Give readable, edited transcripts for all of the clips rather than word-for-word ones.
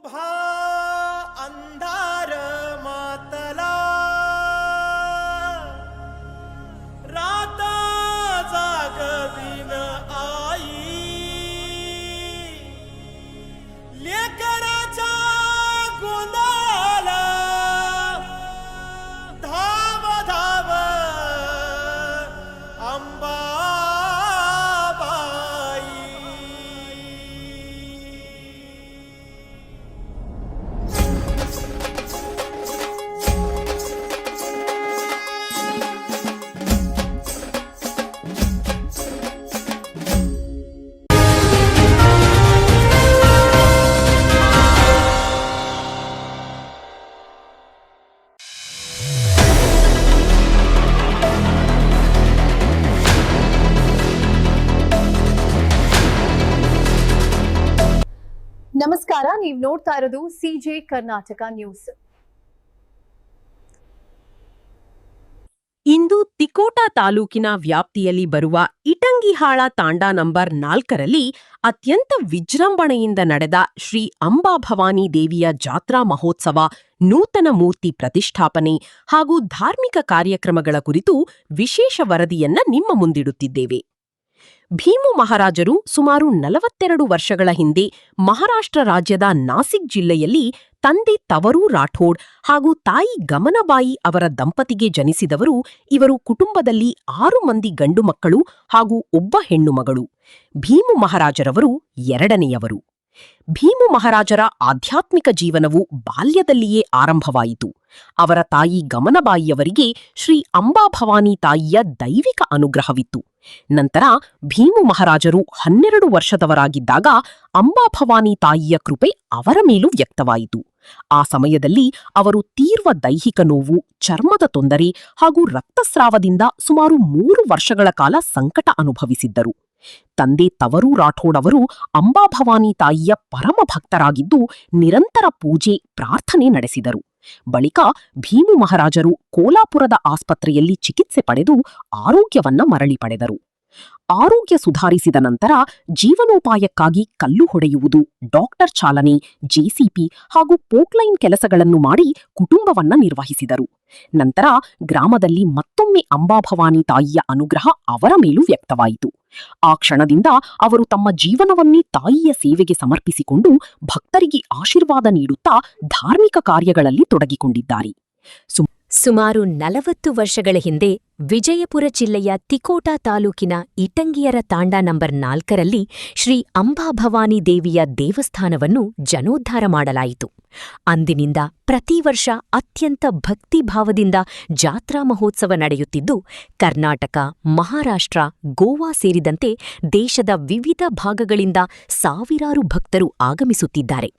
उभा अंधार मातला रात जागविन आई लेकराच्या गोंधळाला धाव धाव अंबाबाई. ನಮಸ್ಕಾರ, ನೀವು ನೋಡ್ತಾ ಇರೋದು ಸಿಜೆ ಕರ್ನಾಟಕ ನ್ಯೂಸ್. ಇಂದು ತಿಕೋಟಾ ತಾಲೂಕಿನ ವ್ಯಾಪ್ತಿಯಲ್ಲಿ ಬರುವ ಇಟಂಗಿಹಾಳ ತಾಂಡಾ ನಂಬರ್ 4ರಲ್ಲಿ ಅತ್ಯಂತ ವಿಜೃಂಭಣೆಯಿಂದ ನಡೆದ ಶ್ರೀ ಅಂಬಾಭವಾನಿ ದೇವಿಯ ಜಾತ್ರಾ ಮಹೋತ್ಸವ, ನೂತನ ಮೂರ್ತಿ ಪ್ರತಿಷ್ಠಾಪನೆ ಹಾಗೂ ಧಾರ್ಮಿಕ ಕಾರ್ಯಕ್ರಮಗಳ ಕುರಿತು ವಿಶೇಷ ವರದಿಯನ್ನ ನಿಮ್ಮ ಮುಂದಿಡುತ್ತಿದ್ದೇವೆ. ಭೀಮು ಮಹಾರಾಜರು ಸುಮಾರು 42 ವರ್ಷಗಳ ಹಿಂದೆ ಮಹಾರಾಷ್ಟ್ರ ರಾಜ್ಯದ ನಾಸಿಕ್ ಜಿಲ್ಲೆಯಲ್ಲಿ ತಂದೆ ತವರೂ ರಾಠೋಡ್ ಹಾಗೂ ತಾಯಿ ಗಮನಬಾಯಿ ಅವರ ದಂಪತಿಗೆ ಜನಿಸಿದವರು. ಇವರು ಕುಟುಂಬದಲ್ಲಿ 6 ಮಂದಿ ಗಂಡು ಮಕ್ಕಳು ಹಾಗೂ 1 ಹೆಣ್ಣು ಮಗಳು. ಭೀಮು ಮಹಾರಾಜರವರು ಎರಡನೆಯವರು. ಭೀಮು ಮಹಾರಾಜರ ಆಧ್ಯಾತ್ಮಿಕ ಜೀವನವು ಬಾಲ್ಯದಲ್ಲಿಯೇ ಆರಂಭವಾಯಿತು. ಅವರ ತಾಯಿ ಗಮನಬಾಯಿಯವರಿಗೆ ಶ್ರೀ ಅಂಬಾಭವಾನಿ ತಾಯಿಯ ದೈವಿಕ ಅನುಗ್ರಹವಿತ್ತು. ನಂತರ ಭೀಮು ಮಹಾರಾಜರು 12 ವರ್ಷದವರಾಗಿದ್ದಾಗ ಅಂಬಾಭವಾನಿ ತಾಯಿಯ ಕೃಪೆ ಅವರ ಮೇಲೂ ವ್ಯಕ್ತವಾಯಿತು. ಆ ಸಮಯದಲ್ಲಿ ಅವರು ತೀವ್ರ ದೈಹಿಕ ನೋವು, ಚರ್ಮದ ತೊಂದರೆ ಹಾಗೂ ರಕ್ತಸ್ರಾವದಿಂದ ಸುಮಾರು 3 ವರ್ಷಗಳ ಕಾಲ ಸಂಕಟ ಅನುಭವಿಸಿದ್ದರು. ತಂದೆ ತವರೂ ರಾಠೋಡ್ ಅವರು ಅಂಬಾಭವಾನಿ ತಾಯಿಯ ಪರಮ ಭಕ್ತರಾಗಿದ್ದು ನಿರಂತರ ಪೂಜೆ, ಪ್ರಾರ್ಥನೆ ನಡೆಸಿದರು. ಬಳಿಕ ಭೀಮು ಮಹಾರಾಜರು ಕೋಲಾಪುರದ ಆಸ್ಪತ್ರೆಯಲ್ಲಿ ಚಿಕಿತ್ಸೆ ಪಡೆದು ಆರೋಗ್ಯವನ್ನ ಮರಳಿ ಪಡೆದರು. ಆರೋಗ್ಯ ಸುಧಾರಿಸಿದ ನಂತರ ಜೀವನೋಪಾಯಕ್ಕಾಗಿ ಕಲ್ಲು ಹೊಡೆಯುವುದು, ಡಾಕ್ಟರ್ ಚಾಲನೆ, ಜೆಸಿಪಿ ಹಾಗೂ ಪೋಕ್ಲೈನ್ ಕೆಲಸಗಳನ್ನು ಮಾಡಿ ಕುಟುಂಬವನ್ನ ನಿರ್ವಹಿಸಿದರು. ನಂತರ ಗ್ರಾಮದಲ್ಲಿ ಮತ್ತೊಮ್ಮೆ ಅಂಬಾಭವಾನಿ ತಾಯಿಯ ಅನುಗ್ರಹ ಅವರ ಮೇಲೂ ವ್ಯಕ್ತವಾಯಿತು. ಆ ಕ್ಷಣದಿಂದ ಅವರು ತಮ್ಮ ಜೀವನವನ್ನೇ ತಾಯಿಯ ಸೇವೆಗೆ ಸಮರ್ಪಿಸಿಕೊಂಡು ಭಕ್ತರಿಗೆ ಆಶೀರ್ವಾದ ನೀಡುತ್ತಾ ಧಾರ್ಮಿಕ ಕಾರ್ಯಗಳಲ್ಲಿ ತೊಡಗಿಕೊಂಡಿದ್ದಾರೆ. ಸುಮಾರು 40 ವರ್ಷಗಳ ಹಿಂದೆ ವಿಜಯಪುರ ಜಿಲ್ಲೆಯ ತಿಕೋಟಾ ತಾಲೂಕಿನ ಇಟಂಗಿಯರ ತಾಂಡಾ ನಂಬರ್ 4ರಲ್ಲಿ ಶ್ರೀ ಅಂಬಾಭವಾನಿ ದೇವಿಯ ದೇವಸ್ಥಾನವನ್ನು ಜನೋದ್ಧಾರ ಮಾಡಲಾಯಿತು. ಅಂದಿನಿಂದ ಪ್ರತಿ ವರ್ಷ ಅತ್ಯಂತ ಭಕ್ತಿಭಾವದಿಂದ ಜಾತ್ರಾ ಮಹೋತ್ಸವ ನಡೆಯುತ್ತಿದ್ದು, ಕರ್ನಾಟಕ, ಮಹಾರಾಷ್ಟ್ರ, ಗೋವಾ ಸೇರಿದಂತೆ ದೇಶದ ವಿವಿಧ ಭಾಗಗಳಿಂದ ಸಾವಿರಾರು ಭಕ್ತರು ಆಗಮಿಸುತ್ತಿದ್ದಾರೆ.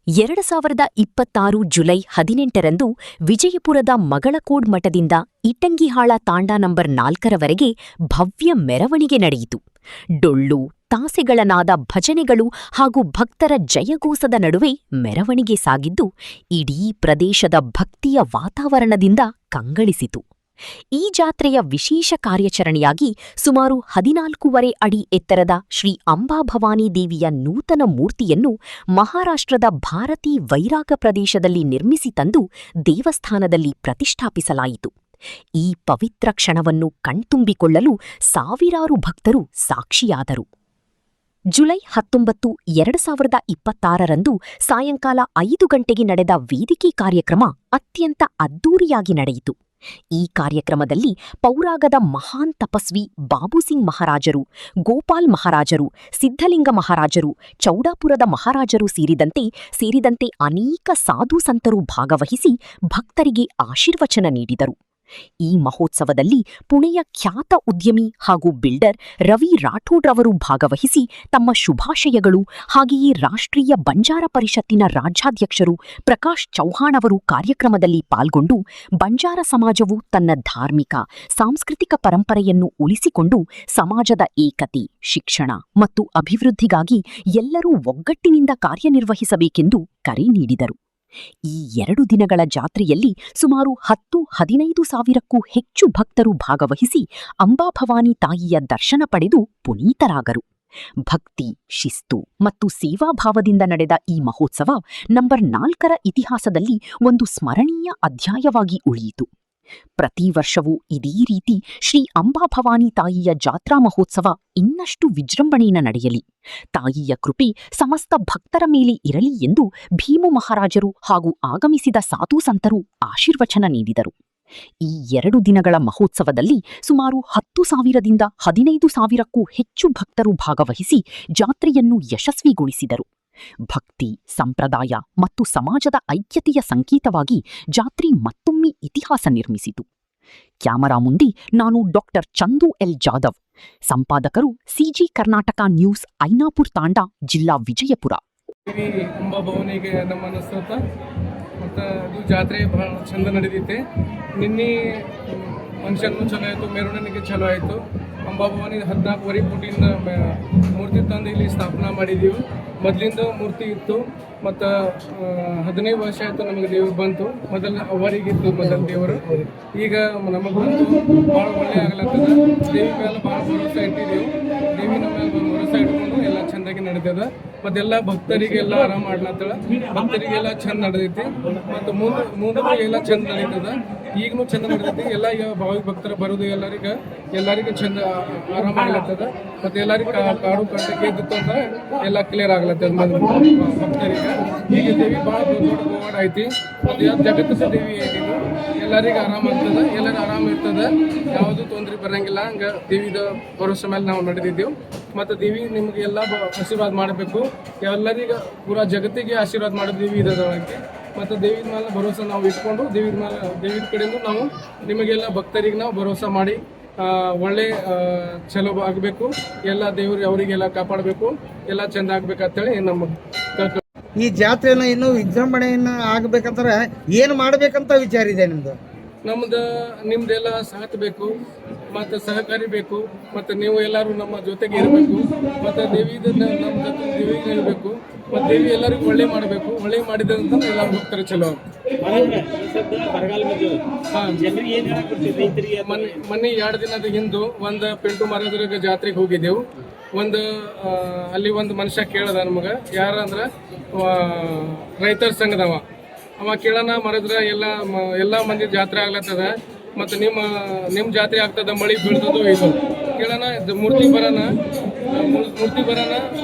2026 ಜುಲೈ 18ರಂದು ವಿಜಯಪುರದ ಮಗಳಕೋಡ್ ಮಠದಿಂದ ಇಟಂಗಿಹಾಳ ತಾಂಡಾ ನಂಬರ್ 4ರವರೆಗೆ ಭವ್ಯ ಮೆರವಣಿಗೆ ನಡೆಯಿತು. ಡೊಳ್ಳು, ತಾಸೆಗಳ ನಾದ, ಭಜನೆಗಳು ಹಾಗೂ ಭಕ್ತರ ಜಯಘೋಷದ ನಡುವೆ ಮೆರವಣಿಗೆ ಸಾಗಿದ್ದು ಇಡೀ ಪ್ರದೇಶದ ಭಕ್ತಿಯ ವಾತಾವರಣದಿಂದ ಕಂಗಳಿಸಿತು. ಈ ಜಾತ್ರೆಯ ವಿಶೇಷ ಕಾರ್ಯಾಚರಣೆಯಾಗಿ ಸುಮಾರು 14.5 ಅಡಿ ಎತ್ತರದ ಶ್ರೀ ಅಂಬಾಭವಾನಿ ದೇವಿಯ ನೂತನ ಮೂರ್ತಿಯನ್ನು ಮಹಾರಾಷ್ಟ್ರದ ಭಾರತೀ ವೈರಾಗ ಪ್ರದೇಶದಲ್ಲಿ ನಿರ್ಮಿಸಿ ತಂದು ದೇವಸ್ಥಾನದಲ್ಲಿ ಪ್ರತಿಷ್ಠಾಪಿಸಲಾಯಿತು. ಈ ಪವಿತ್ರ ಕ್ಷಣವನ್ನು ಕಣ್ತುಂಬಿಕೊಳ್ಳಲು ಸಾವಿರಾರು ಭಕ್ತರು ಸಾಕ್ಷಿಯಾದರು. ಜುಲೈ 19, 2026ರಂದು ಸಾಯಂಕಾಲ 5 ಗಂಟೆಗೆ ನಡೆದ ವೇದಿಕೆ ಕಾರ್ಯಕ್ರಮ ಅತ್ಯಂತ ಅದ್ದೂರಿಯಾಗಿ ನಡೆಯಿತು. ಈ ಕಾರ್ಯಕ್ರಮದಲ್ಲಿ ಪೌರಾಗದ ಮಹಾನ್ ತಪಸ್ವಿ ಬಾಬುಸಿಂಗ್ ಮಹಾರಾಜರು, ಗೋಪಾಲ್ ಮಹಾರಾಜರು, ಸಿದ್ಧಲಿಂಗ ಮಹಾರಾಜರು, ಚೌಡಾಪುರದ ಮಹಾರಾಜರು ಸೇರಿದಂತೆ ಅನೇಕ ಸಾಧು ಸಂತರು ಭಾಗವಹಿಸಿ ಭಕ್ತರಿಗೆ ಆಶೀರ್ವಚನ ನೀಡಿದರು. ಈ ಮಹೋತ್ಸವದಲ್ಲಿ ಪುಣೆಯ ಖ್ಯಾತ ಉದ್ಯಮಿ ಹಾಗೂ ಬಿಲ್ಡರ್ ರವಿ ರಾಠೋಡ್ರವರು ಭಾಗವಹಿಸಿ ತಮ್ಮ ಶುಭಾಶಯಗಳು, ಹಾಗೆಯೇ ರಾಷ್ಟ್ರೀಯ ಬಂಜಾರ ಪರಿಷತ್ತಿನ ರಾಜ್ಯಾಧ್ಯಕ್ಷರು ಪ್ರಕಾಶ್ ಚೌಹಾಣ್ ಅವರು ಕಾರ್ಯಕ್ರಮದಲ್ಲಿ ಪಾಲ್ಗೊಂಡು ಬಂಜಾರ ಸಮಾಜವು ತನ್ನ ಧಾರ್ಮಿಕ, ಸಾಂಸ್ಕೃತಿಕ ಪರಂಪರೆಯನ್ನು ಉಳಿಸಿಕೊಂಡು ಸಮಾಜದ ಏಕತೆ, ಶಿಕ್ಷಣ ಮತ್ತು ಅಭಿವೃದ್ಧಿಗಾಗಿ ಎಲ್ಲರೂ ಒಗ್ಗಟ್ಟಿನಿಂದ ಕಾರ್ಯನಿರ್ವಹಿಸಬೇಕೆಂದು ಕರೆ ನೀಡಿದರು. ಈ 2 ದಿನಗಳ ಜಾತ್ರೆಯಲ್ಲಿ ಸುಮಾರು 10-15 ಸಾವಿರಕ್ಕೂ ಹೆಚ್ಚು ಭಕ್ತರು ಭಾಗವಹಿಸಿ ಅಂಬಾಭವಾನಿ ತಾಯಿಯ ದರ್ಶನ ಪಡೆದು ಪುನೀತರಾಗರು. ಭಕ್ತಿ, ಶಿಸ್ತು ಮತ್ತು ಸೇವಾಭಾವದಿಂದ ನಡೆದ ಈ ಮಹೋತ್ಸವ ನಂಬರ್ 4ರ ಇತಿಹಾಸದಲ್ಲಿ ಒಂದು ಸ್ಮರಣೀಯ ಅಧ್ಯಾಯವಾಗಿ ಉಳಿಯಿತು. ಪ್ರತಿ ವರ್ಷವೂ ಇದೇ ರೀತಿ ಶ್ರೀ ಅಂಬಾಭವಾನಿ ತಾಯಿಯ ಜಾತ್ರಾ ಮಹೋತ್ಸವ ಇನ್ನಷ್ಟು ವಿಜೃಂಭಣೆಯಿಂದ ನಡೆಯಲಿ, ತಾಯಿಯ ಕೃಪೆ ಸಮಸ್ತ ಭಕ್ತರ ಮೇಲೆ ಇರಲಿ ಎಂದು ಭೀಮು ಮಹಾರಾಜರು ಹಾಗೂ ಆಗಮಿಸಿದ ಸಾಧು ಸಂತರು ಆಶೀರ್ವಚನ ನೀಡಿದರು. ಈ 2 ದಿನಗಳ ಮಹೋತ್ಸವದಲ್ಲಿ ಸುಮಾರು 10,000ದಿಂದ 15,000ಕ್ಕೂ ಹೆಚ್ಚು ಭಕ್ತರು ಭಾಗವಹಿಸಿ ಜಾತ್ರೆಯನ್ನು ಯಶಸ್ವಿಗೊಳಿಸಿದರು. ಭಕ್ತಿ, ಸಂಪ್ರದಾಯ ಮತ್ತು ಸಮಾಜದ ಐಕ್ಯತೆಯ ಸಂಕೇತವಾಗಿ ಜಾತ್ರೆ ಮತ್ತೊಮ್ಮೆ ಇತಿಹಾಸ ನಿರ್ಮಿಸಿತು. ಕ್ಯಾಮರಾ ಮುಂದೆ ನಾನು ಡಾಕ್ಟರ್ ಚಂದು ಎಲ್ ಜಾಧವ್, ಸಂಪಾದಕರು ಸಿಜಿ ಕರ್ನಾಟಕ ನ್ಯೂಸ್, ಐನಾಪುರ ತಾಂಡಾ, ಜಿಲ್ಲಾ ವಿಜಯಪುರ. ಅಂಬಾಭವಾನಿಗೆ ನಮ್ಮ ಅನಿಸ್ತತ ಮತ್ತು ಅದು ಜಾತ್ರೆ ಭಾಳ ಚಂದ ನಡೆದೈತೆ. ನಿನ್ನೆ ಫಂಕ್ಷನ್ನು ಚಲೋ ಆಯಿತು, ಮೆರವಣಿಗೆ ಚಲೋ ಆಯಿತು. ಅಂಬಾಭವಾನಿ 14 ಫೂಟಿಂದ ಮೂರ್ತಿ ತಂದು ಇಲ್ಲಿ ಸ್ಥಾಪನಾ ಮಾಡಿದ್ದೀವಿ. ಮೊದಲಿಂದ ಮೂರ್ತಿ ಇತ್ತು ಮತ್ತು 15 ವರ್ಷ ಆಯಿತು ನಮಗೆ ದೇವ್ರು ಬಂತು. ಮೊದಲು ಅವರಿಗಿತ್ತು ಮೊದಲು ದೇವರು, ಈಗ ನಮಗೆ ಬಂತು. ಭಾಳ ಒಳ್ಳೆ ಆಗ್ಲತ್ತದ. ದೇವಿ ಮೇಲೆ ಭಾಳ ಭರೋಸೆ ಇಟ್ಟಿದ್ದೀವಿ. ದೇವಿ ನಮ್ಮ ಮೇಲೆ ಭರೋಸೆ ಇಟ್ಕೊಂಡು ಎಲ್ಲ ಚೆಂದಾಗಿ ನಡೀತದ. ಮತ್ತೆಲ್ಲ ಭಕ್ತರಿಗೆಲ್ಲ ಆರಾಮ ಮಾಡ್ಲತ್ತಳ. ಭಕ್ತರಿಗೆಲ್ಲ ಚಂದ ನಡೆದೈತಿ ಮತ್ತು ಮುಂದೆ ಎಲ್ಲ ಚಂದ ನಡೀತದ. ಈಗಲೂ ಚಂದ ನಡೆದೈತಿ. ಎಲ್ಲ ಈಗ ಭಾವಿ ಭಕ್ತರು ಬರೋದು ಎಲ್ಲರಿಗೂ ಚಂದ ಆರಾಮ ಆಗ್ಲತ್ತದ. ಮತ್ತು ಎಲ್ಲರಿಗೂ ಕಾಡು ಕಟ್ಟಕ್ಕೆ ಇದ್ದಿತ್ತು ಅಂದ್ರೆ ಎಲ್ಲ ಕ್ಲಿಯರ್ ಆಗ್ಲತ್ತದ ಭಕ್ತರಿಗೆ. ಈಗ ದೇವಿ ಭಾಳ ದೊಡ್ಡ ಗೋವಾಡ ಐತಿ. ಮತ್ತು ಜಗತ್ತಿನ ದೇವಿ ಐತಿದು. ಎಲ್ಲರಿಗೂ ಆರಾಮ ಆಗ್ತದೆ, ಎಲ್ಲರೂ ಆರಾಮ ಇರ್ತದೆ, ಯಾವುದೂ ತೊಂದರೆ ಬರೋಂಗಿಲ್ಲ. ಹಂಗೆ ದೇವಿದ ಭರೋಸೆ ಮೇಲೆ ನಾವು ನಡೆದಿದ್ದೆವು. ಮತ್ತು ದೇವಿ ನಿಮಗೆ ಎಲ್ಲ ಆಶೀರ್ವಾದ ಮಾಡಬೇಕು. ಎಲ್ಲರಿಗೂ ಪೂರಾ ಜಗತ್ತಿಗೆ ಆಶೀರ್ವಾದ ಮಾಡೋದು ದೇವಿ ಇದರೊಳಗೆ. ಮತ್ತು ದೇವಿದ ಮೇಲೆ ಭರೋಸೆ ನಾವು ಇಟ್ಕೊಂಡು ದೇವಿದ ಕಡೆಯಿಂದ ನಾವು ನಿಮಗೆಲ್ಲ ಭಕ್ತರಿಗೆ ನಾವು ಭರೋಸೆ ಮಾಡಿ ಒಳ್ಳೆ ಚಲೋ ಆಗಬೇಕು. ಎಲ್ಲ ದೇವ್ರಿಗೆ ಅವರಿಗೆಲ್ಲ ಕಾಪಾಡಬೇಕು, ಎಲ್ಲ ಚೆಂದ ಆಗ್ಬೇಕಂತೇಳಿ ನಮ್ಮ ಈ ಜಾತ್ರೆನ ಇನ್ನೂ ವಿಜೃಂಭಣೆಯನ್ನ ಆಗ್ಬೇಕಂದ್ರೆ ಏನು ಮಾಡ್ಬೇಕಂತ ವಿಚಾರ ಇದೆ ನಿಮ್ದು? ನಿಮ್ದೆಲ್ಲ ಸಾಥ್ ಬೇಕು ಮತ್ತು ಸಹಕಾರಿ ಬೇಕು. ಮತ್ತು ನೀವು ಎಲ್ಲರೂ ನಮ್ಮ ಜೊತೆಗೆ ಇರಬೇಕು. ಮತ್ತು ದೇವಿದ ನಮ್ಮ ಜೊತೆ ದೇವಿಗೆ ಇರಬೇಕು. ಮತ್ತು ದೇವಿ ಎಲ್ಲರಿಗೂ ಒಳ್ಳೆ ಮಾಡಬೇಕು. ಒಳ್ಳೆ ಮಾಡಿದಂತ ಎಲ್ಲರೂ ಹೋಗ್ತಾರೆ ಚಲೋ. ಮೊನ್ನೆ 2 ದಿನದ ಹಿಂದೆ ಒಂದು ಪೆಂಟು ಮರದ್ರಾಗ ಜಾತ್ರೆಗೆ ಹೋಗಿದ್ದೆವು. ಅಲ್ಲಿ ಒಂದು ಮನುಷ್ಯ ಕೇಳದ ನಮಗೆ, ಯಾರಂದ್ರೆ ರೈತರ ಸಂಘದವ. ಅವ ಕೇಳೋಣ ಮರದ್ರ ಎಲ್ಲ ಮಂದಿ ಜಾತ್ರೆ ಆಗ್ಲತ್ತದ ಮತ್ತು ನಿಮ್ಮ ಜಾತ್ರೆ ಆಗ್ತದ, ಮಳೆ ಬೀಳ್ತದೋ ಇದು ಕೇಳೋಣ. ಮೂರ್ತಿ ಬರೋಣ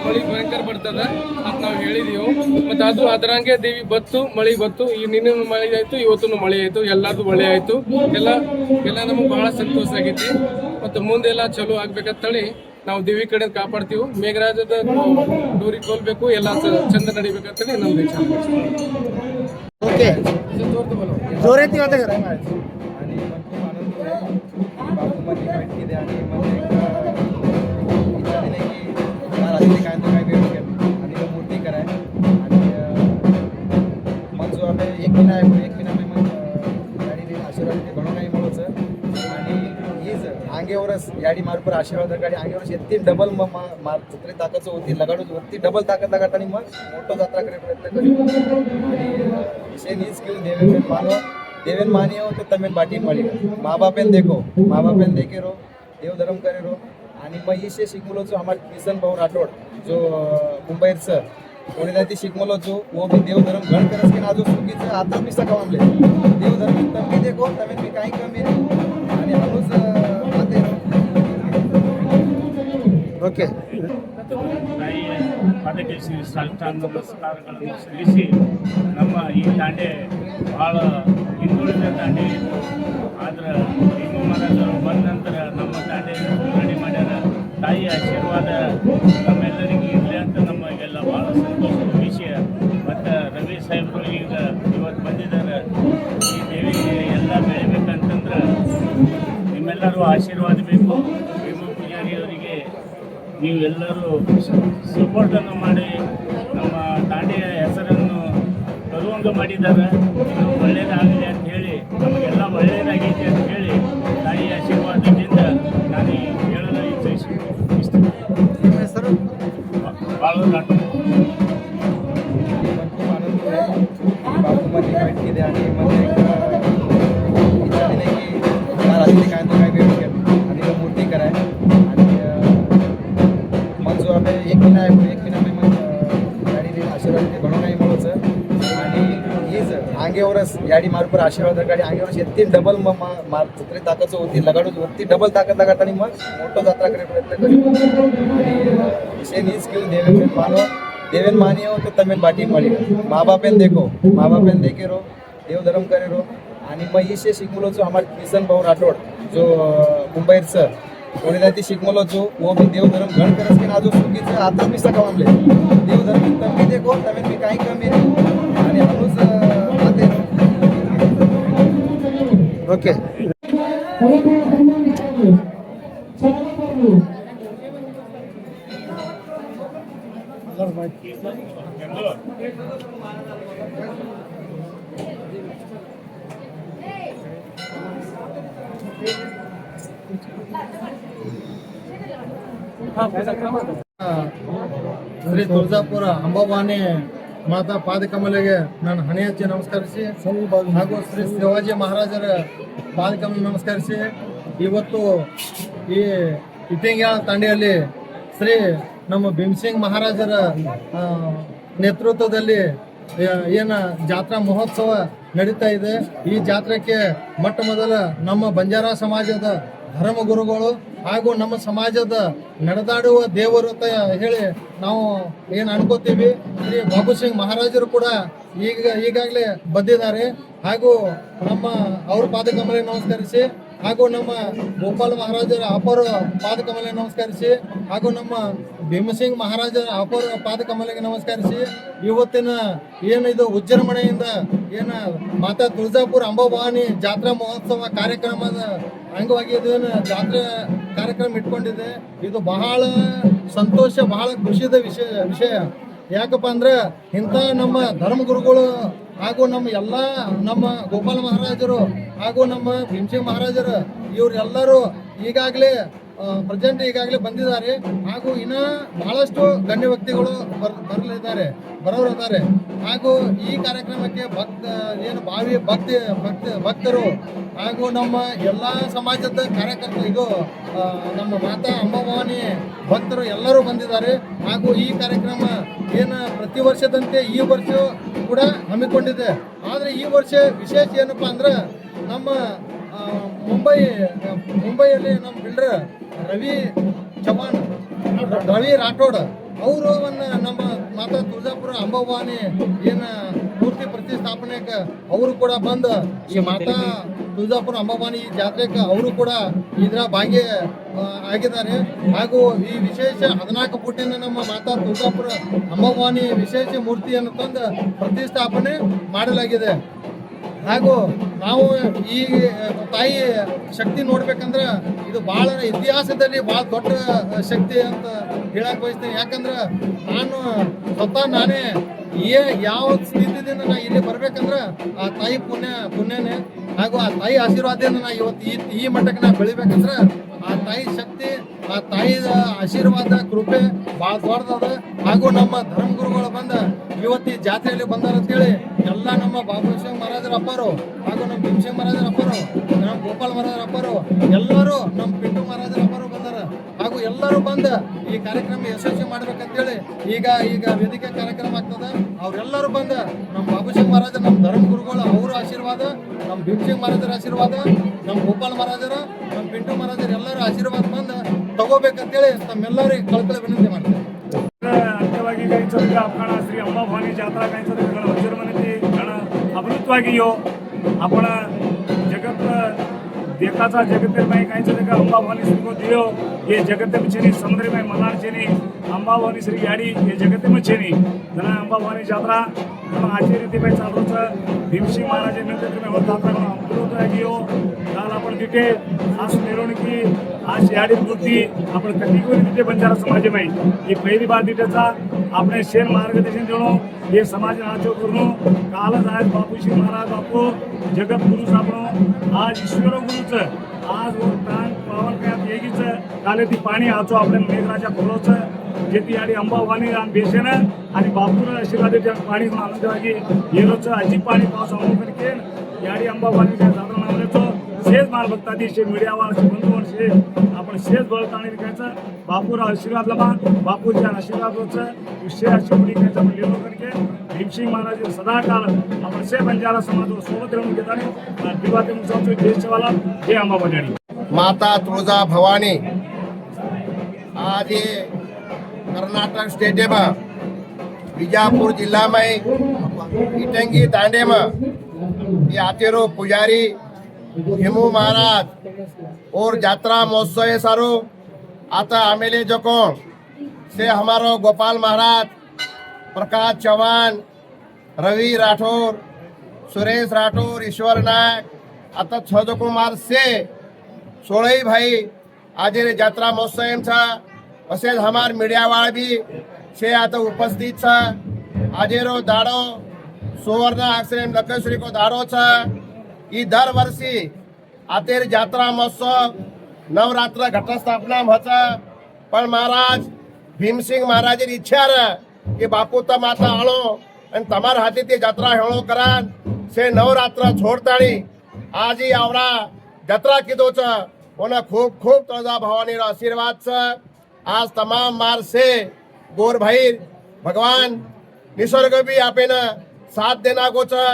ಮಳೆ ಭಯಂಕರ ಬರ್ತದ ಅಂತ ನಾವು ಹೇಳಿದೀವಿ. ಮತ್ತು ಅದು ಅದರಂಗೆ ದೇವಿ ಮಳೆ ಬತ್ತು. ಈ ನಿನ್ನೆ ಮಳೆ ಆಯಿತು, ಇವತ್ತು ಮಳೆ ಆಯಿತು, ಎಲ್ಲದೂ ಒಳ್ಳೆ ಆಯಿತು. ಎಲ್ಲ ನಮಗೆ ಭಾಳ ಸಂತೋಷ ಆಗೈತಿ. ಮತ್ತು ಮುಂದೆಲ್ಲ ಚಲೋ ಆಗ್ಬೇಕಂತೇಳಿ ನಾವು ದೇವಿ ಕಡೆ ಕಾಪಾಡ್ತೀವಿ. ಮೇಘರಾಜದ ಡೋರಿ ಕೊಲ್ಬೇಕು, ಎಲ್ಲ ಚಂದ ನಡಿಬೇಕಂತೇಳಿ ನಮ್ದು ಇಚ್ಛೆ. ओके जोरात होता का आणि खूप आनंद आहे. बापूमध्ये भेट केली आणि मला एक इच्छा दिली की मला रात्री काय तर काय वेळ घेत आणि मूर्ती कराय आणि मग जो आपण एक महिना मग गाडी आशीर्वाद घणो काही મળો आणि हीच आंगेवरच गाडी मारपर आशीर्वाद गाडी आंगेवरच येते डबल मग जत्री ताकद होती लगाडून वरती डबल ताकद लगाडताना मग मोठं जात्रा करे प्रयत्न करू. आणि विषय नीच केलं देवेन मानियो तो तमें बाटी मळी. माँ बापेन देखो, माँ बापेन देखे रो, देव धर्म करे रो. आणि मग इशे शिकमलो जो हमारे किसन भाऊ राठोड जो मुंबईचं कोणी नाही ती शिकमलो जो वो भी देव धर्म घण करस की आजो चुकीचं आता मी सकावले देव धर्म तमें देखो तमें मी काही कमी नाही. आणि हनुज माते ओके ಅದಕ್ಕೆ ಸಾಷ್ಟಾಂಗ ನಮಸ್ಕಾರಗಳನ್ನು ಸಲ್ಲಿಸಿ ನಮ್ಮ ಈ ದಾಂಡೆ ಭಾಳ ಹಿಂದುಳಿದ ದಾಂಡೆ ಆದ್ರೆ ಭೀಮು ಮಹಾರಾಜರು ಬಂದ ನಂತರ ನಮ್ಮ ದಾಂಡೆ ದಾಂಡೆ ಮಾಡ್ಯಾರ. ತಾಯಿ ಆಶೀರ್ವಾದ ನಮ್ಮೆಲ್ಲರಿಗೂ ಇರಲಿ ಅಂತ ನಮಗೆಲ್ಲ ಭಾಳ ಸಂತೋಷದ ವಿಷಯ. ಮತ್ತು ರವಿ ಸಾಹೇಬರು ಈಗ ಇವತ್ತು ಬಂದಿದ್ದಾರೆ. ಈ ದೇವಿಗೆ ಎಲ್ಲ ಬೆಳಿಬೇಕಂತಂದ್ರೆ ನಿಮ್ಮೆಲ್ಲರೂ ಆಶೀರ್ವಾದ ಬೇಕು. ಭೀಮು ಪೂಜಾರಿ ಅವರಿಗೆ ನೀವೆಲ್ಲರೂ ಸಪೋರ್ಟನ್ನು ಮಾಡಿ ನಮ್ಮ ದಾಂಡೆಯ ಹೆಸರನ್ನು ತರುವಂಗ ಮಾಡಿದ್ದಾರೆ. ಇದು ಒಳ್ಳೆಯದಾಗಲಿ ಅಂತ ಹೇಳಿ, ನಮಗೆಲ್ಲ ಒಳ್ಳೆಯದಾಗೈತೆ ಅಂತ ಹೇಳಿ ತಾಯಿಯ ಆಶೀರ್ವಾದದಿಂದ ನಾನು ಹೇಳಲು ಇಷ್ಟಪಡ್ತೀನಿ. ಹೆಸರು ಭಾಳ खूप आनंद आहे. बापूमध्ये भेट केली आणि मला एक इच्छा दिली की मला रात्री काय तर काय वेळ घेत आणि मूर्ती कराय आणि मग जो आपण आगे वर्ष याडी मार्फत आशीर्वाद गाडी आगे वर्ष येते डबल जत्रे ताकद होती लगाडून वरती डबल ताकद लगाता आणि मग मोठं जत्रा करे प्रयत्न करू आणि विषय नीच घेऊन देवेन मानी हो तो तमेन बाटी मळी माँ बापेन देखो माँ बापेन देखे रो देव धर्म करे रो आणि मग इशे शिकमुलो जो हमारे किसन भाऊ राठोड जो मुंबईर सर कोणी ती शिकमुलो जो वो भी देव धर्म घण करस के आजो सुखीचं आता मी सकावले देव धर्म तमी देखो तमेन मी काही कमी नाही आणि अनुज आते ಓಕೆ ಶ್ರೀ ತುಳಜಾಪುರ ಅಂಬಾಭವಾನಿ ಮಾತಾ ಪಾದಕಮಲಿಗೆ ನಾನು ಹಣೆ ಹಚ್ಚಿ ನಮಸ್ಕರಿಸಿ ಹಾಗೂ ಶ್ರೀ ಶಿವಾಜಿ ಮಹಾರಾಜರ ಪಾದಕಮಲ ನಮಸ್ಕರಿಸಿ ಇವತ್ತು ಈ ಇಟಿಂಗ್ಯಾಳ ತಾಂಡಿಯಲ್ಲಿ ಶ್ರೀ ನಮ್ಮ ಭೀಮಸಿಂಗ್ ಮಹಾರಾಜರ ನೇತೃತ್ವದಲ್ಲಿ ಏನು ಜಾತ್ರಾ ಮಹೋತ್ಸವ ನಡೀತಾ ಇದೆ. ಈ ಜಾತ್ರೆಗೆ ಮೊಟ್ಟ ಮೊದಲ ನಮ್ಮ ಬಂಜಾರ ಸಮಾಜದ ಧರ್ಮಗುರುಗಳು ಹಾಗೂ ನಮ್ಮ ಸಮಾಜದ ನಡೆದಾಡುವ ದೇವರು ಅಂತ ಹೇಳಿ ನಾವು ಏನು ಅನ್ಕೋತೀವಿ. ಶ್ರೀ ಬಾಬು ಸಿಂಗ್ ಮಹಾರಾಜರು ಕೂಡ ಈಗಾಗಲೇ ಬಂದಿದ್ದಾರೆ. ಹಾಗೂ ನಮ್ಮ ಅವ್ರ ಪಾದಕಮಲೆ ನಮಸ್ಕರಿಸಿ ಹಾಗೂ ನಮ್ಮ ಗೋಪಾಲ್ ಮಹಾರಾಜರ ಅಪರ ಪಾದಕಮಲೆ ನಮಸ್ಕರಿಸಿ ಹಾಗೂ ನಮ್ಮ ಭೀಮಸಿಂಗ್ ಮಹಾರಾಜರ ಅಪರ ಪಾದಕಮಲೆಗೆ ನಮಸ್ಕರಿಸಿ ಇವತ್ತಿನ ಏನಿದು ವಿಜೃಂಭಣೆಯಿಂದ ಏನು ಮಾತಾ ತುಳಜಾಪುರ ಅಂಬಾಭವಾನಿ ಜಾತ್ರಾ ಮಹೋತ್ಸವ ಕಾರ್ಯಕ್ರಮದ ಅಂಗವಾಗಿ ಇದನ್ನು ಜಾತ್ರಾ ಕಾರ್ಯಕ್ರಮ ಇಟ್ಕೊಂಡಿದೆ. ಇದು ಬಹಳ ಸಂತೋಷ, ಬಹಳ ಖುಷಿದ ವಿಷಯ. ಯಾಕಪ್ಪ ಅಂದ್ರೆ ಇಂಥ ನಮ್ಮ ಧರ್ಮಗುರುಗಳು ಹಾಗೂ ನಮ್ಮ ಗೋಪಾಲ ಮಹಾರಾಜರು ಹಾಗೂ ನಮ್ಮ ಭೀಮಸಿಂಗ್ ಮಹಾರಾಜರು ಇವರೆಲ್ಲರೂ ಈಗಾಗಲೇ ಈಗಾಗಲೇ ಬಂದಿದ್ದಾರೆ. ಹಾಗೂ ಇನ್ನೂ ಬಹಳಷ್ಟು ಗಣ್ಯ ವ್ಯಕ್ತಿಗಳು ಬರೋರಿದ್ದಾರೆ. ಹಾಗೂ ಈ ಕಾರ್ಯಕ್ರಮಕ್ಕೆ ಭಕ್ತರು ಹಾಗೂ ನಮ್ಮ ಎಲ್ಲ ಸಮಾಜದ ಕಾರ್ಯಕರ್ತರು ನಮ್ಮ ಮಾತಾ ಅಂಬಾಭವಾನಿ ಭಕ್ತರು ಎಲ್ಲರೂ ಬಂದಿದ್ದಾರೆ. ಹಾಗೂ ಈ ಕಾರ್ಯಕ್ರಮ ಏನು ಪ್ರತಿ ವರ್ಷದಂತೆ ಈ ವರ್ಷ ಕೂಡ ಹಮ್ಮಿಕೊಂಡಿದೆ. ಆದರೆ ಈ ವರ್ಷ ವಿಶೇಷ ಏನಪ್ಪ ಅಂದ್ರೆ ನಮ್ಮ ಮುಂಬೈಯಲ್ಲಿ ನಮ್ಮ ಬಿಲ್ಡರ್ ರವಿ ರಾಠೋಡ್ ಅವರು ನಮ್ಮ ಮಾತಾ ತುಳಜಾಪುರ ಅಂಬಾಭವಾನಿ ಏನು ಮೂರ್ತಿ ಪ್ರತಿಷ್ಠಾಪನೆಗೆ ಅವರು ಕೂಡ ಬಂದು ಈ ಮಾತಾ ತುಳಜಾಪುರ ಅಂಬಾಭವಾನಿ ಜಾತ್ರೆಗೆ ಅವರು ಕೂಡ ಇದರ ಭಾಗಿ ಆಗಿದ್ದಾರೆ. ಹಾಗೂ ಈ ವಿಶೇಷ 14 ಫುಟ್ಟಿನ ನಮ್ಮ ಮಾತಾ ತುಳಜಾಪುರ ಅಂಬಾಭವಾನಿ ವಿಶೇಷ ಮೂರ್ತಿಯನ್ನು ತಂದು ಪ್ರತಿಷ್ಠಾಪನೆ ಮಾಡಲಾಗಿದೆ. ಹಾಗೂ ನಾವು ಈ ತಾಯಿ ಶಕ್ತಿ ನೋಡ್ಬೇಕಂದ್ರೆ ಇದು ಭಾಳ ಇತಿಹಾಸದಲ್ಲಿ ಭಾಳ ದೊಡ್ಡ ಶಕ್ತಿ ಅಂತ ಹೇಳಕ್ ಬಯಸ್ತೇನೆ. ಯಾಕಂದ್ರೆ ನಾನೇ ಯಾವ ಸ್ಥಿತಿದಿಂದ ನಾ ಇಲ್ಲಿ ಬರ್ಬೇಕಂದ್ರೆ ಆ ತಾಯಿ ಪುಣ್ಯನೇ. ಹಾಗೂ ಆ ತಾಯಿ ಆಶೀರ್ವಾದದಿಂದ ನಾ ಇವತ್ತು ಈ ಮಟ್ಟಕ್ಕೆ ನಾ ಬೆಳಿಬೇಕಂದ್ರೆ ಆ ತಾಯಿ ಶಕ್ತಿ, ಆ ತಾಯಿದ ಆಶೀರ್ವಾದ ಕೃಪೆ ಭಾಳ ದೊಡ್ಡದ. ಹಾಗೂ ನಮ್ಮ ಧರ್ಮಗುರುಗಳು ಬಂದ ಇವತ್ತು ಈ ಜಾತ್ರೆಯಲ್ಲಿ ಬಂದಾರ ಅಂತೇಳಿ ಎಲ್ಲ ನಮ್ಮ ಬಾಬು ಸಿಂಗ್ ಮಹಾರಾಜರ ಅಪ್ಪರು ಹಾಗೂ ನಮ್ಮ ಭೀಮಸಿಂಗ್ ಮಹಾರಾಜರ ಅಪ್ಪರು, ನಮ್ಮ ಗೋಪಾಲ್ ಮಹಾರಾಜರ ಅಪ್ಪರು, ಎಲ್ಲರೂ ನಮ್ಮ ಪಿಂಟು ಮಹಾರಾಜರ ಅಪ್ಪರು ಬಂದಾರ. ಹಾಗೂ ಎಲ್ಲರೂ ಬಂದು ಈ ಕಾರ್ಯಕ್ರಮ ಯಶಸ್ವಿ ಮಾಡ್ಬೇಕಂತೇಳಿ ಈಗ ವೇದಿಕೆ ಕಾರ್ಯಕ್ರಮ ಆಗ್ತದೆ. ಅವರೆಲ್ಲರೂ ಬಂದು ನಮ್ಮ ಬಾಬು ಸಿಂಗ್ ಮಹಾರಾಜ, ನಮ್ಮ ಧರ್ಮಗುರುಗಳು ಅವರ ಆಶೀರ್ವಾದ, ನಮ್ಮ ಭೀಮಸಿಂಗ್ ಮಹಾರಾಜರ ಆಶೀರ್ವಾದ, ನಮ್ಮ ಗೋಪಾಲ್ ಮಹಾರಾಜರ, ನಮ್ಮ ಪಿಂಟು ಮಹಾರಾಜರ ಎಲ್ಲರ ಆಶೀರ್ವಾದ ಬಂದು ತಗೋಬೇಕಂತೇಳಿ ತಮ್ಮೆಲ್ಲರಿಗೆ ಕಳ್ಕೊಳ್ಳಿ ವಿನಂತಿ ಮಾಡ್ತೇವೆ. ಅಂಗವಾಗಿ ಗೈಚೋದಿಗ आपण श्री अंबाभवानी जात्रा गैचोदिग घण विजृंभणेची घण अमृतವಾಗಿ आपण जगत देखाचा जगत में गैचोदिग अंबाभवानी श्री को दियो ये जगत में छेनी समुद्र में मलार छेनी अंबाभवानी श्री गाड़ी ये जगत में छेनी घण अंबाभवानी जात्रा घण आची रीति में चालू छ भीमसिंग महाराज नेतृत्व में होता था अमृतವಾಗಿ काल आपण तिथे खास मिरवणुकी आज याडी मूर्ती आपण कटिकोरी तिथे बंजारा समाज में ही पहिली बार तिथेचा આપણે શેર માર્ગદર્શન દેણો એ સમાજ નાચો કરનો કાલ आज बापूजी महाराज बापू जगत गुरु सापणो आज ईश्वर गुरुच आज वर प्राण पावन कात येगीच काले ती पाणी आचो आपल्या मेघराजा खोलोच जेती आडी अंबाभवानी रान बेसेन आणि बापूर आशीर्वाद त्या पाणी आनंदವಾಗಿ येलोच अजी पाणी पावस अमृत के याडी अंबाभवानी जात्रा नावलेचो शेज मार बघता ती मीडियावर बंधूवर शेज आपण शेज बोलत आणि घ्यायचं बापूर आशीर्वाद लबा बापूच्या आशीर्वादाचं विषय अशी उडी घ्यायचं लिहिलो करके भीमसिंग महाराज सदाकाळ आपण से बंजारा समाज सोबत राहून घेताना दिवा ते मुसाफिर देश वाला हे आंबा बजाडी माता तुळजा भवानी आज ये कर्नाटक स्टेट में बीजापुर जिला में इटंगी तांडे में ये आतेरो पुजारी भीमू महाराज और यात्रा महोत्सव सारो आता आमेले जको से हमारो गोपाल महाराज प्रकाश चौहान रवि राठौर सुरेश राठौर ईश्वर नायक आता छजो कुमार से सोळई भाई आज यात्रा महोत्सव था तसेच हमार मीडियावाळ भी से आता उपस्थित था आजेरो दाड़ो सुवर्ण अक्षर लकेश्वरी को दाड़ो था ई दर वर्षी आतेर यात्रा महोत्सव नवरात्र घटस्थापना होता पण महाराज भीमसिंग महाराज इच्छा रहे कि बापू तम आता आळो आणि तमार हाथी ते यात्रा हेळो करान से नवरात्र छोड़ताणी आज ही आवडा यात्रा कीधो छ ओना खूब खूब तुळजा भवानी रो आशीर्वाद छ आज तमाम मार से गोर भाई भगवान निसर्ग भी आपे न साथ देना को छ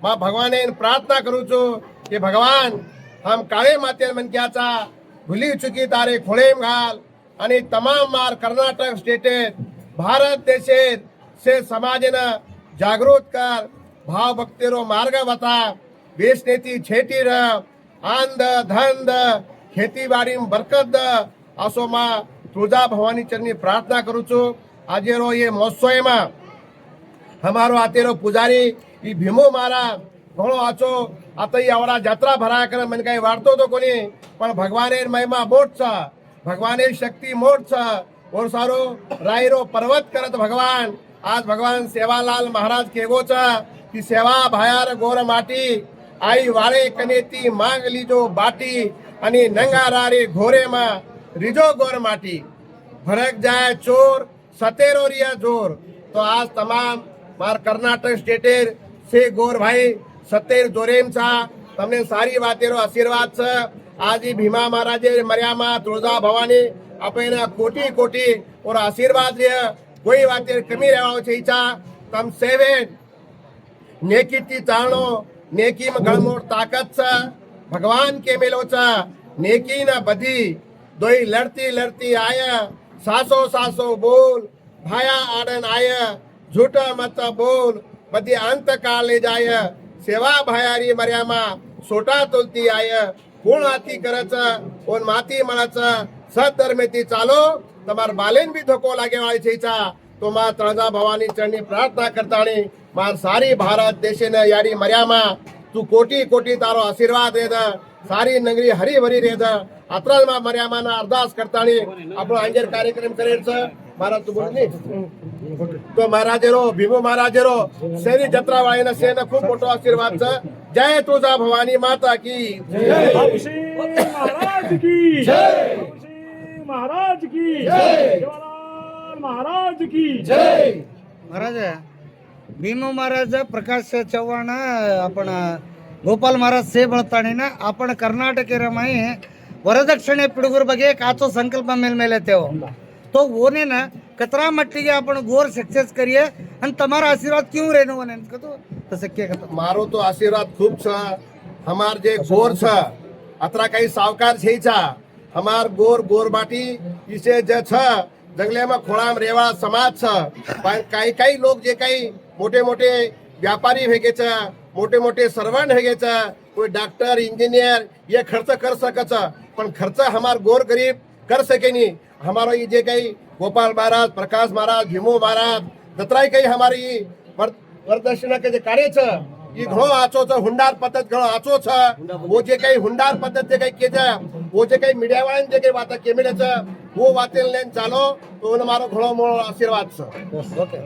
मां भगवाने प्रार्थना करू छु कि भगवान हम काळे माते मनक्याचा भूली चुकी तारे खोळेम घाल आणि तमाम मार कर्नाटक स्टेटेत भारत देशेत से समाजेनं जागृत कर भाव भक्तीरो मार्ग बता वेचनेती छेटी र आंध धंद खेतीबाड़ी में बरकत द असो मां तुळजा भवानी चरणी प्रार्थना करू छु आज रो ये महोत्सव में हमारो आतेरो पुजारी ई भीमो महाराज घणो आचो आता आवडा यात्रा भरा कर मन काही वाढतो तो कोणी पण भगवाने महिमा मोठ छ भगवाने शक्ती मोठ छ और सारो रायरो पर्वत करत भगवान आज भगवान सेवालाल महाराज केगो छ की सेवा भायार गोर माटी आई वाळे कनेती मांग लीजो बाटी आणि नंगारारे घोरे मा रिजो गोर माटी भड़क जाए चोर सतेरो रिया जोर तो आज तमाम मार कर्नाटक स्टेटेर से गोर भाई सतेर जोरेम छा तमने सारी वातेरो आशीर्वाद छ आज ही भीमा महाराजे मर्यामा तुळजा भवानी अपने कोटी कोटी और आशीर्वाद रे कोई वातेर कमी रहवाओ छे इच्छा तम सेवेन नेकी ती चाणो नेकी में गणमोट ताकत छ भगवान के मेलो छ नेकी न बधी दोई लड़ती लड़ती आया सासो सासो बोल भाया आडन आया झूठा मत बोल बधी अंत काल ले जाय सेवा भायारी मर्यामा सोटा तुलती आय कोण हाती करच कोण माती मळाच सद्धर्मेती चालो तमार बालेन भी धोको लागे वाली छेचा तो मा तुळजा भवानी चरणी प्रार्थना करताणी मार सारी भारत देशेन यारी मर्यामा तू कोटी कोटी तारो आशीर्वाद रेद सारी नगरी हरी भरी रेद अत्राज मा मर्यामाना अरदास करताणी आपलो अंजेर कार्यक्रम करेल छ महाराज तू बोलनी तो महाराजेरो भीमो महाराजेरो सेरी जत्रा वाळीना सेन खूप मोठो आशीर्वाद छ जय तुळजा भवानी माता की जय महाराज की जय महाराज की जय जवाहरलाल महाराज की जय महाराज भीम महाराज प्रकाश चव्हाण आपण ಗೋಪಾಲ್ ಮಹಾರಾಜ್ ಸೇ ಬಳತಾಣಿನ आपण कर्नाटक रमाई वरदक्षिणे पिडगुर ಬಗ್ಗೆ काचो संकल्प ಮೇಲೆ तेव तो ओने ना कतरा मट्टीगे आपण गोर सक्सेस करिए आणि तुम्हारा आशीर्वाद क्यों रेनो वने तो तसे के मारो तो आशीर्वाद खूब छ हमार जे गोर छ अतरा काही सावकार छे छा हमार गोर गोरबाटी इसे जे छ जंगले में खोळाम रेवा समाज छ पण काही लोग जे काही मोठे मोठे व्यापारी हेगे छ मोठे मोठे सर्वंट हेगे छ कोई डॉक्टर इंजीनियर ये खर्च कर सकच पण खर्च हमार गोर गरीब कर सके नहीं हमारो ये जे कई गोपाल महाराज प्रकाश महाराज भीमो महाराज दत्राई कई हमारी वरदक्षिणा के जे कार्य छ ये घणो आचो छ हुंडार पद्धत घणो आचो छ वो जे कई हुंडार पद्धत जे कई के छ वो जे कई मीडिया वाळन जे कई वाता केमेले छ वो वातेल लेन चालो तो मारो घणो मोळो आशीर्वाद छ ओके